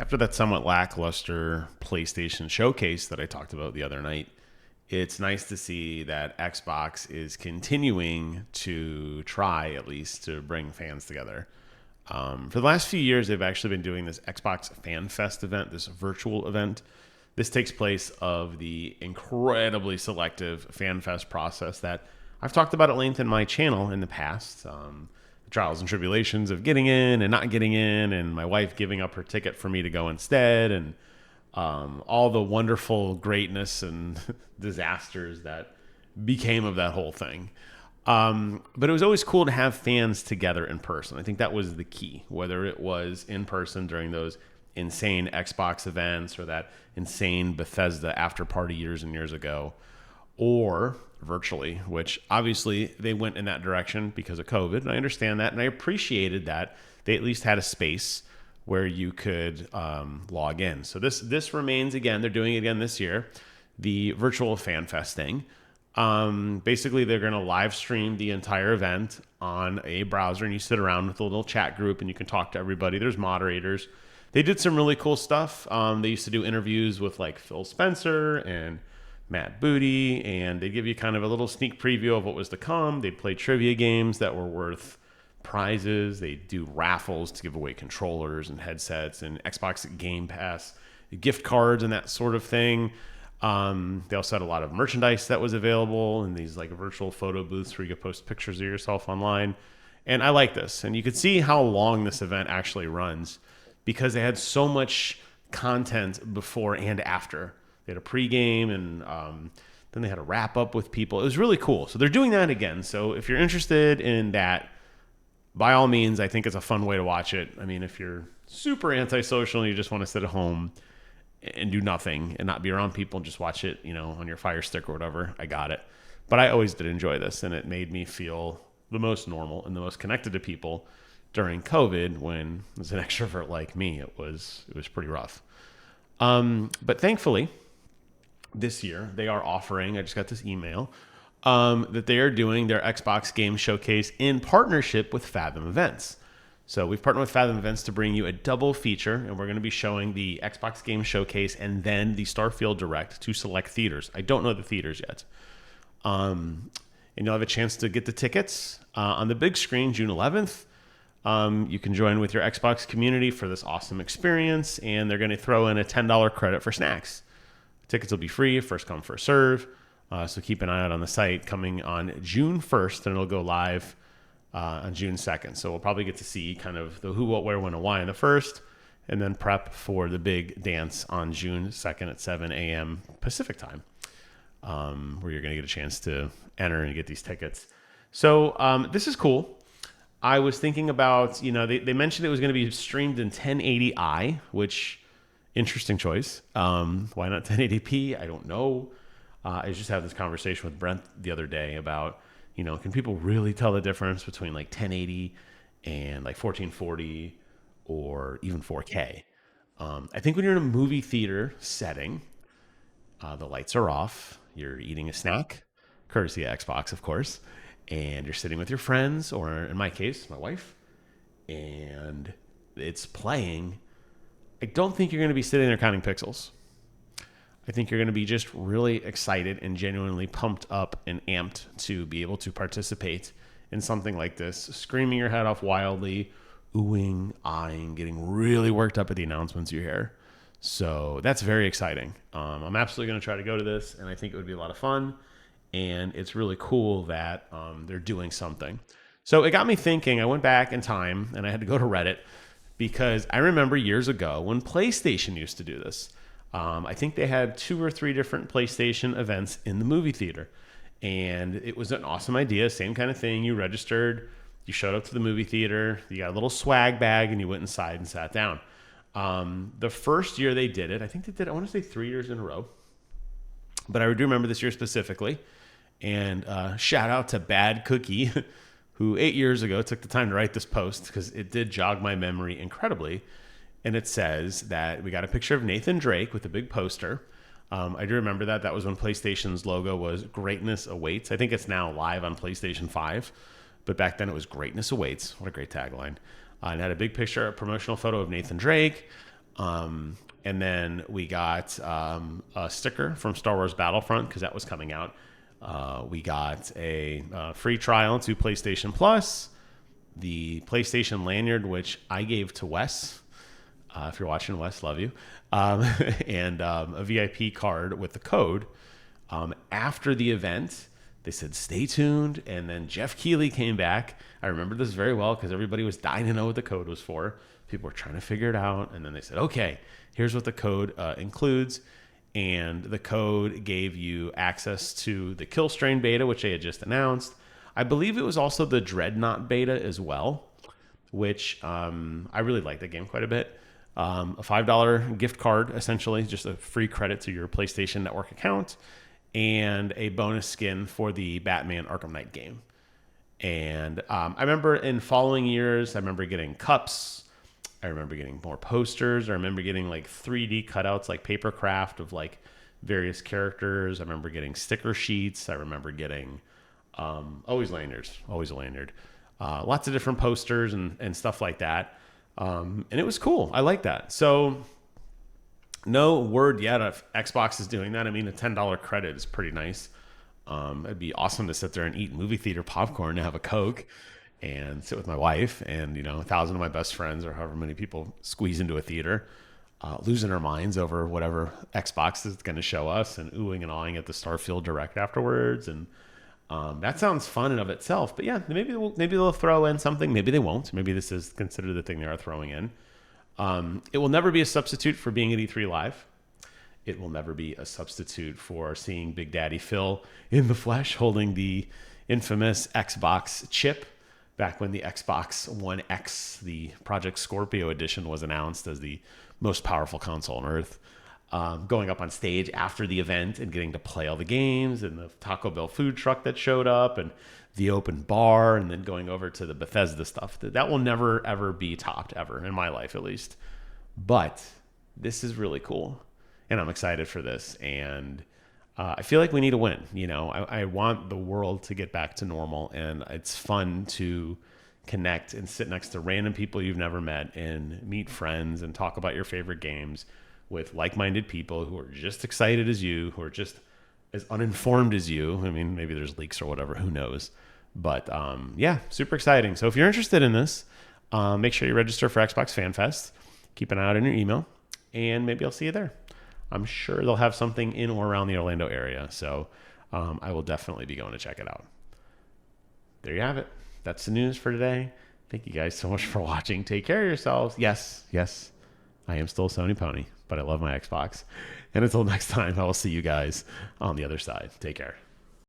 after that somewhat lackluster PlayStation showcase that I talked about the other night, it's nice to see that Xbox is continuing to try, at least, to bring fans together. For the last few years, they've actually been doing this Xbox Fan Fest event, this virtual event. This takes place of the incredibly selective Fan Fest process that I've talked about at length in my channel in the past. The trials and tribulations of getting in and not getting in, and my wife giving up her ticket for me to go instead, and all the wonderful greatness and disasters that became of that whole thing. But it was always cool to have fans together in person. I think that was the key, whether it was in person during those insane Xbox events or that insane Bethesda after party years and years ago, or virtually, which obviously they went in that direction because of COVID. And I understand that. And I appreciated that they at least had a space where you could log in. So this remains, again, they're doing it again this year, the virtual Fan Fest thing. Basically, they're going to live stream the entire event on a browser, and you sit around with a little chat group and you can talk to everybody. There's moderators. They did some really cool stuff. They used to do interviews with like Phil Spencer and Matt Booty, and they'd give you kind of a little sneak preview of what was to come. They'd play trivia games that were worth prizes. They do raffles to give away controllers and headsets and Xbox Game Pass gift cards and that sort of thing. They also had a lot of merchandise that was available in these like virtual photo booths where you could post pictures of yourself online. And I like this. And you could see how long this event actually runs because they had so much content before and after. They had a pregame and then they had a wrap up with people. It was really cool. So they're doing that again. So if you're interested in that, by all means, I think it's a fun way to watch it. I mean, if you're super antisocial and you just want to sit at home and do nothing and not be around people and just watch it, you know, on your Fire Stick or whatever, I got it. But I always did enjoy this, and it made me feel the most normal and the most connected to people during COVID when, as an extrovert like me, it was pretty rough. But thankfully, this year they are offering, I just got this email, that they are doing their Xbox Game Showcase in partnership with Fathom Events. So we've partnered with Fathom Events to bring you a double feature, and we're going to be showing the Xbox Game Showcase and then the Starfield Direct to select theaters. I don't know the theaters yet. And you'll have a chance to get the tickets on the big screen June 11th. You can join with your Xbox community for this awesome experience, and they're going to throw in a $10 credit for snacks. Tickets will be free, first come, first serve. So keep an eye out on the site coming on June 1st, and it'll go live on June 2nd. So we'll probably get to see kind of the who, what, where, when, and why in the first, and then prep for the big dance on June 2nd at 7 a.m. Pacific time, where you're going to get a chance to enter and get these tickets. So this is cool. I was thinking about, you know, they mentioned it was going to be streamed in 1080i, which, interesting choice. Why not 1080p? I don't know. I just had this conversation with Brent the other day about, you know, can people really tell the difference between like 1080 and like 1440 or even 4K? I think when you're in a movie theater setting, the lights are off, you're eating a snack, courtesy of Xbox, of course, and you're sitting with your friends, or in my case, my wife, and it's playing. I don't think you're going to be sitting there counting pixels. I think you're going to be just really excited and genuinely pumped up and amped to be able to participate in something like this, screaming your head off wildly, oohing, eyeing, getting really worked up at the announcements you hear. So that's very exciting. I'm absolutely going to try to go to this, and I think it would be a lot of fun. And it's really cool that they're doing something. So it got me thinking. I went back in time, and I had to go to Reddit because I remember years ago when PlayStation used to do this. I think they had 2 or 3 different PlayStation events in the movie theater. And it was an awesome idea. Same kind of thing. You registered, you showed up to the movie theater, you got a little swag bag, and you went inside and sat down. The first year they did it, I think they did, I want to say 3 years in a row. But I do remember this year specifically. And shout out to Bad Cookie, who 8 years ago took the time to write this post because it did jog my memory incredibly. And it says that we got a picture of Nathan Drake with a big poster. I do remember that. That was when PlayStation's logo was Greatness Awaits. I think it's now live on PlayStation 5. But back then it was Greatness Awaits. What a great tagline. And had a big picture, a promotional photo of Nathan Drake. And then we got a sticker from Star Wars Battlefront because that was coming out. We got a free trial to PlayStation Plus, the PlayStation lanyard, which I gave to Wes. If you're watching, Wes, love you. And a VIP card with the code. After the event, they said, stay tuned. And then Jeff Keighley came back. I remember this very well because everybody was dying to know what the code was for. People were trying to figure it out. And then they said, okay, here's what the code includes. And the code gave you access to the Killstrain beta, which they had just announced. I believe it was also the Dreadnought beta as well, which I really like the game quite a bit. A $5 gift card, essentially, just a free credit to your PlayStation Network account, and a bonus skin for the Batman Arkham Knight game. And I remember in following years, I remember getting cups. I remember getting more posters. I remember getting like 3D cutouts, like paper craft of like various characters. I remember getting sticker sheets. I remember getting always lanyards, always a lanyard. Lots of different posters and stuff like that. And it was cool. I like that. So no word yet if Xbox is doing that. I mean, a $10 credit is pretty nice. It'd be awesome to sit there and eat movie theater popcorn and have a Coke and sit with my wife and, 1,000 of my best friends or however many people squeeze into a theater, losing our minds over whatever Xbox is going to show us and oohing and awing at the Starfield Direct afterwards. And that sounds fun in of itself. But yeah, maybe they'll throw in something. Maybe they won't. Maybe this is considered the thing they are throwing in. It will never be a substitute for being at E3 Live. It will never be a substitute for seeing Big Daddy Phil in the flesh holding the infamous Xbox chip back when the Xbox One X, the Project Scorpio edition, was announced as the most powerful console on Earth. Going up on stage after the event and getting to play all the games and the Taco Bell food truck that showed up and the open bar and then going over to the Bethesda stuff. That will never, ever be topped, ever, in my life at least. But this is really cool. And I'm excited for this. And I feel like we need a win. I want the world to get back to normal. And it's fun to connect and sit next to random people you've never met and meet friends and talk about your favorite games with like-minded people who are just excited as you, who are just as uninformed as you. I mean, maybe there's leaks or whatever, who knows. But yeah, super exciting. So if you're interested in this, make sure you register for Xbox Fan Fest. Keep an eye out in your email, and maybe I'll see you there. I'm sure they'll have something in or around the Orlando area. So I will definitely be going to check it out. There you have it. That's the news for today. Thank you guys so much for watching. Take care of yourselves. Yes, I am still a Sony pony, but I love my Xbox. And until next time, I will see you guys on the other side. Take care.